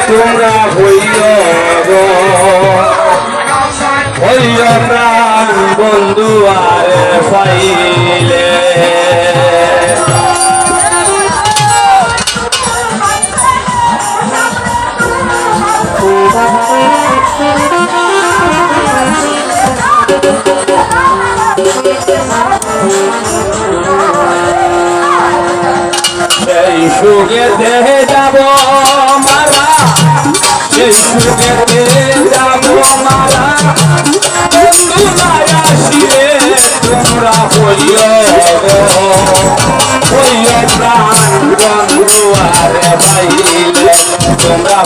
তোমরা হইয় প্রাণ বন্ধু আর পাইলে সেই সুখেতে যাব মালা সেই সুখেতে যাব মালা বন্ধু নাই আসিলে তোমরা হইয় প্রাণ বন্ধু আরে পাইলে তোমরা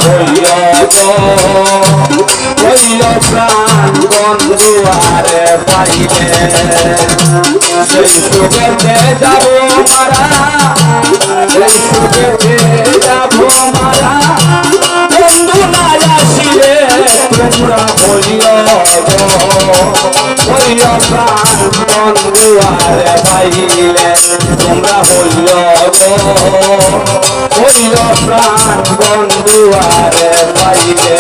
হইয় প্রাণ বন্ধু আরে পাইলে সেই সুখেতে যাব মারা সেই সুখেতে যাব মারা বন্ধু নাই আসিলে তোমরা হইয় প্রাণ বন্ধু আরে পাইলে তোমরা হইয় প্রাণ বন্ধু আরে পাইলে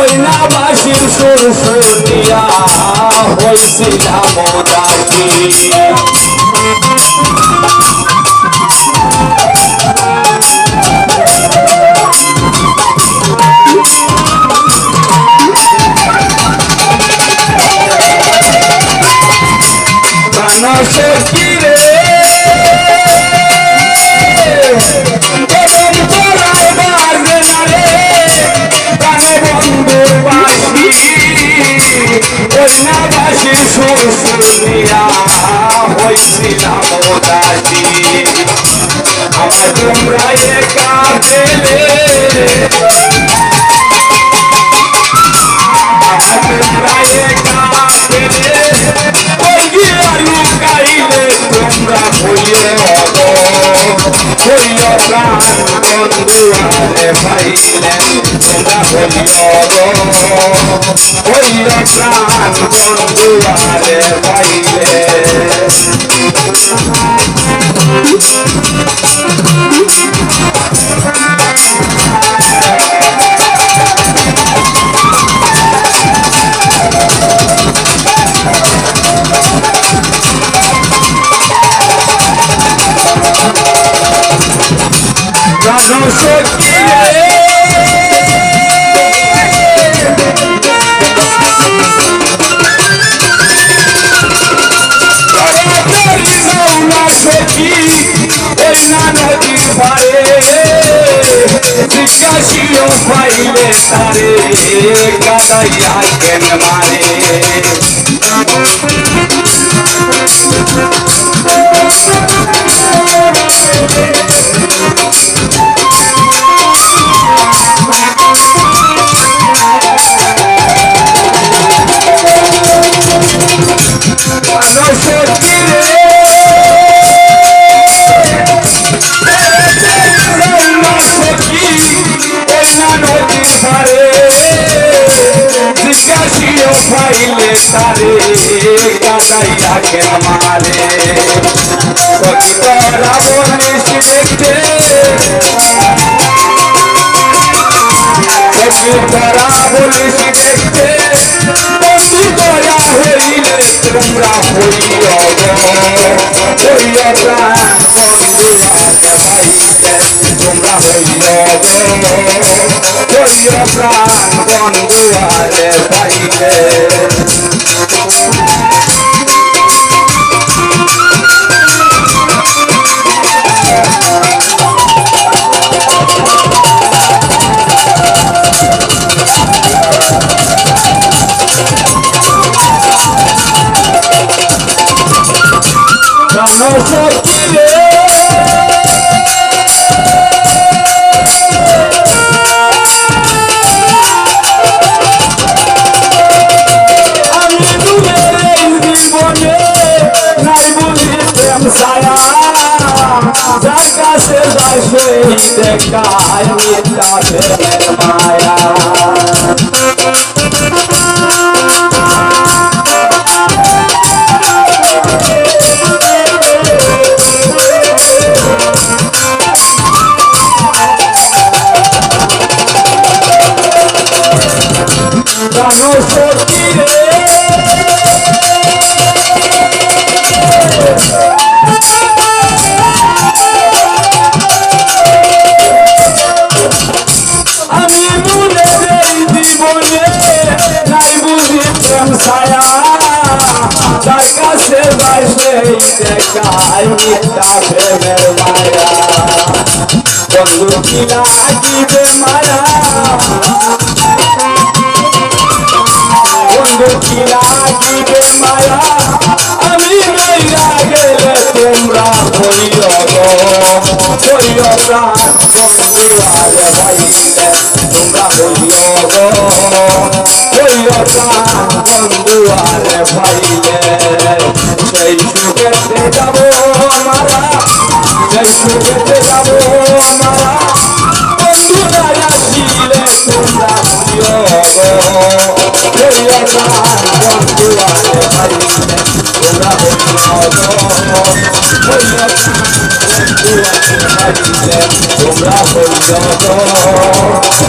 ওই না বাসির সুর শুনিয়া হয়েছিলাম দাসী কানসে কিরে বাসির সুর শুনিয়া হয়েছিলাম দাসী আমার তোমরা একা পেলে আমার তোমরা একা পেলে ওই গিয়া লুকাইলে তোমরা হইয় প্রাণ বন্ধু আরে পাইলে তোমরা হইয় প্রাণ বন্ধু আরে পাইলে জিজ্ঞাসিও পাইলে তারে কাদাইয়া কেন মারে পাইলে তারে কাদাইয়া কেন মারে সখী তোরা বলিস দেখতে সখী তোরা বলিস দেখতে বন্ধু দয়া হইলে তোমরা হইয় প্রাণ বন্ধু আরে পাইলে তোমরা হইয় প্রাণ বন্ধু আরে পাইলে দেখায় মিথ্যা প্রেমের মায়া দেখায় মিথ্যা প্রেমের মায়া বন্ধু কি লাগিবে মায়া বন্ধু কি লাগিবে মায়া আমি মইরা গেলে তোমরা হইও গো হইও প্রাণ বন্ধু আরে ভাইলে তোমরা হইও গো হইও প্রাণ বন্ধু আরে ভাইলে সেই সুখেতে যাবো আমারা সেই সুখেতে যাবো আমারা বন্ধু না আসিলে তোমরা হইও গো হইও প্রাণ বন্ধু আরে ভাইলে তোমরা হইও গো হইও প্রাণ বন্ধু আরে ভাইলে তোমরা হইও গো